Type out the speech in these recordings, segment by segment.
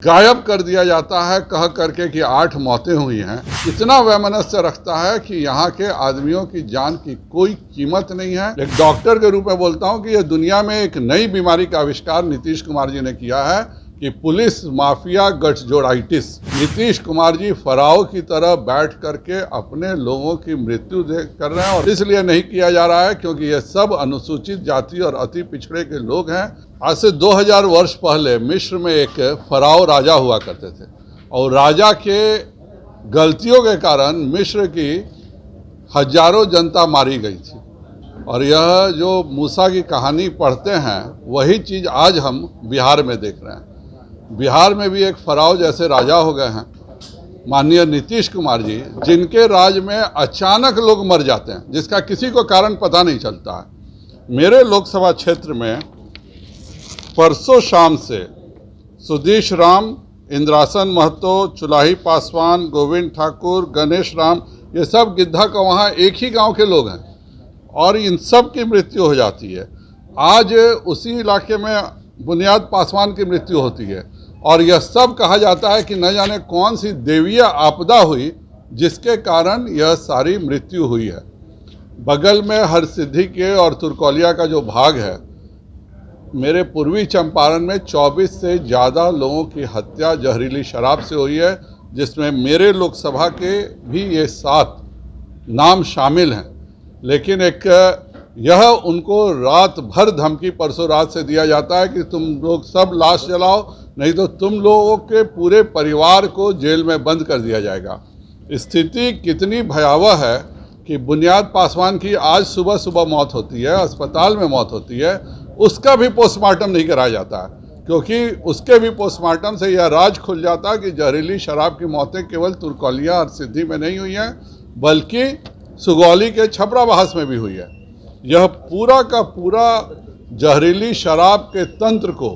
गायब कर दिया जाता है कह करके कि 8 मौतें हुई हैं। इतना वैमनस्य रखता है कि यहाँ के आदमियों की जान की कोई कीमत नहीं है। एक डॉक्टर के रूप में बोलता हूँ कि यह दुनिया में एक नई बीमारी का आविष्कार नीतीश कुमार जी ने किया है कि पुलिस माफिया गठजोड़ाइटिस। नीतीश कुमार जी फराव की तरह बैठ करके अपने लोगों की मृत्यु कर रहे हैं और इसलिए नहीं किया जा रहा है क्योंकि ये सब अनुसूचित जाति और अति पिछड़े के लोग हैं। आज से 2000 वर्ष पहले मिस्र में एक फराव राजा हुआ करते थे और राजा के गलतियों के कारण मिस्र की हजारों जनता मारी गई थी। और यह जो मूसा की कहानी पढ़ते हैं वही चीज़ आज हम बिहार में देख रहे हैं। बिहार में भी एक फराव जैसे राजा हो गए हैं माननीय नीतीश कुमार जी, जिनके राज में अचानक लोग मर जाते हैं जिसका किसी को कारण पता नहीं चलता है। मेरे लोकसभा क्षेत्र में परसों शाम से सुधीश राम, इंद्रासन महतो, चुलाही पासवान, गोविंद ठाकुर, गणेश राम, ये सब गिद्धा का वहाँ एक ही गांव के लोग हैं और इन सब की मृत्यु हो जाती है। आज उसी इलाके में बुनियाद पासवान की मृत्यु होती है और यह सब कहा जाता है कि न जाने कौन सी देवीय आपदा हुई जिसके कारण यह सारी मृत्यु हुई है। बगल में हरसिद्धि के और तुर्कौलिया का जो भाग है, मेरे पूर्वी चंपारण में 24 से ज़्यादा लोगों की हत्या जहरीली शराब से हुई है, जिसमें मेरे लोकसभा के भी ये 7 नाम शामिल हैं। लेकिन एक यह उनको रात भर धमकी परसों रात से दिया जाता है कि तुम लोग सब लाश जलाओ, नहीं तो तुम लोगों के पूरे परिवार को जेल में बंद कर दिया जाएगा। स्थिति कितनी भयावह है कि बुनियाद पासवान की आज सुबह सुबह मौत होती है, अस्पताल में मौत होती है, उसका भी पोस्टमार्टम नहीं कराया जाता है क्योंकि उसके भी पोस्टमार्टम से यह राज खुल जाता है कि जहरीली शराब की मौतें केवल तुर्कौलिया और सिद्धि में नहीं हुई हैं बल्कि सुगौली के छपराबहास में भी हुई है। यह पूरा का पूरा जहरीली शराब के तंत्र को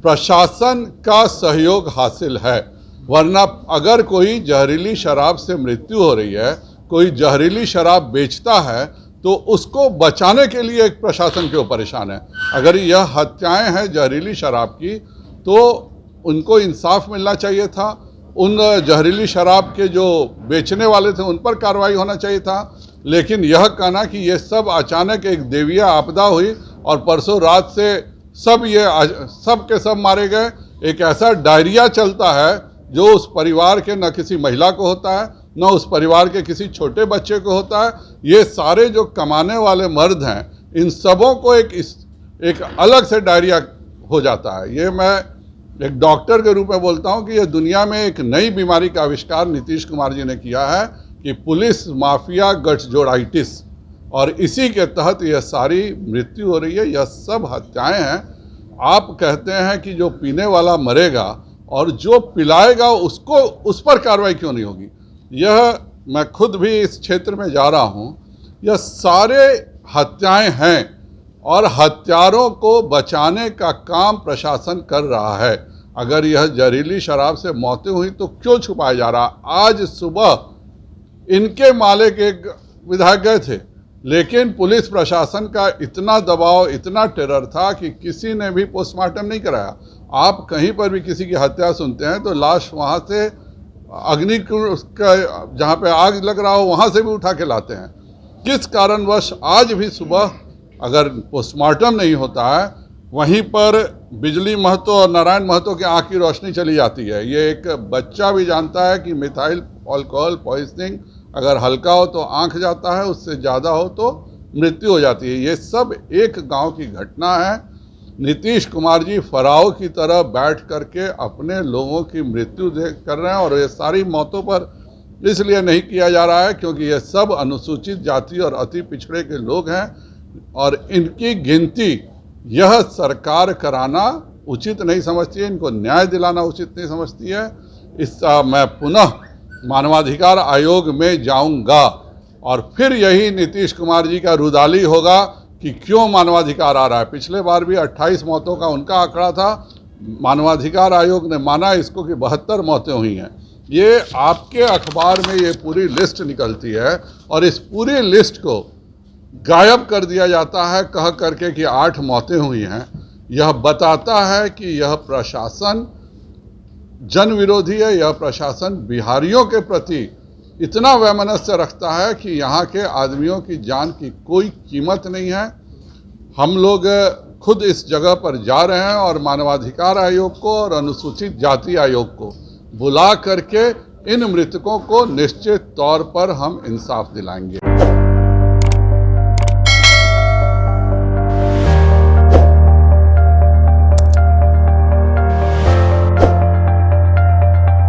प्रशासन का सहयोग हासिल है, वरना अगर कोई जहरीली शराब से मृत्यु हो रही है, कोई जहरीली शराब बेचता है तो उसको बचाने के लिए एक प्रशासन क्यों परेशान है। अगर यह हत्याएं हैं जहरीली शराब की तो उनको इंसाफ मिलना चाहिए था, उन जहरीली शराब के जो बेचने वाले थे उन पर कार्रवाई होना चाहिए था। लेकिन यह कहना कि ये सब अचानक एक देवीय आपदा हुई और परसों रात से सब के सब मारे गए, एक ऐसा डायरिया चलता है जो उस परिवार के न किसी महिला को होता है न उस परिवार के किसी छोटे बच्चे को होता है। ये सारे जो कमाने वाले मर्द हैं इन सबों को एक अलग से डायरिया हो जाता है। ये मैं एक डॉक्टर के रूप में बोलता हूँ कि यह दुनिया में एक नई बीमारी का आविष्कार नीतीश कुमार जी ने किया है कि पुलिस माफिया गठजोड़ाइटिस, और इसी के तहत यह सारी मृत्यु हो रही है। यह सब हत्याएं हैं। आप कहते हैं कि जो पीने वाला मरेगा और जो पिलाएगा उसको उस पर कार्रवाई क्यों नहीं होगी। यह मैं खुद भी इस क्षेत्र में जा रहा हूँ। यह सारे हत्याएं हैं और हत्यारों को बचाने का काम प्रशासन कर रहा है। अगर यह जहरीली शराब से मौतें हुई तो क्यों छुपाया जा रहा। आज सुबह इनके माले के विधायक गए थे लेकिन पुलिस प्रशासन का इतना दबाव, इतना टेरर था कि किसी ने भी पोस्टमार्टम नहीं कराया। आप कहीं पर भी किसी की हत्या सुनते हैं तो लाश वहाँ से अग्नि का जहाँ पे आग लग रहा हो वहाँ से भी उठा के लाते हैं। किस कारणवश आज भी सुबह अगर पोस्टमार्टम नहीं होता है वहीं पर बिजली महतो और नारायण महतो की आँख की रोशनी चली जाती है। ये एक बच्चा भी जानता है कि मिथाइल अल्कोहल पॉइजनिंग अगर हल्का हो तो आँख जाता है, उससे ज़्यादा हो तो मृत्यु हो जाती है। ये सब एक गांव की घटना है। नीतीश कुमार जी फराव की तरह बैठ करके अपने लोगों की मृत्यु कर रहे हैं और ये सारी मौतों पर इसलिए नहीं किया जा रहा है क्योंकि ये सब अनुसूचित जाति और अति पिछड़े के लोग हैं और इनकी गिनती यह सरकार कराना उचित नहीं समझती है, इनको न्याय दिलाना उचित नहीं समझती है। मैं पुनः मानवाधिकार आयोग में जाऊंगा और फिर यही नीतीश कुमार जी का रुदाली होगा कि क्यों मानवाधिकार आ रहा है। पिछले बार भी 28 मौतों का उनका आंकड़ा था, मानवाधिकार आयोग ने माना इसको कि 72 मौतें हुई हैं। ये आपके अखबार में ये पूरी लिस्ट निकलती है और इस पूरी लिस्ट को गायब कर दिया जाता है कह करके कि 8 मौतें हुई हैं। यह बताता है कि यह प्रशासन जन विरोधी है। यह प्रशासन बिहारियों के प्रति इतना वैमनस्य रखता है कि यहाँ के आदमियों की जान की कोई कीमत नहीं है। हम लोग खुद इस जगह पर जा रहे हैं और मानवाधिकार आयोग को और अनुसूचित जाति आयोग को बुला करके इन मृतकों को निश्चित तौर पर हम इंसाफ दिलाएंगे।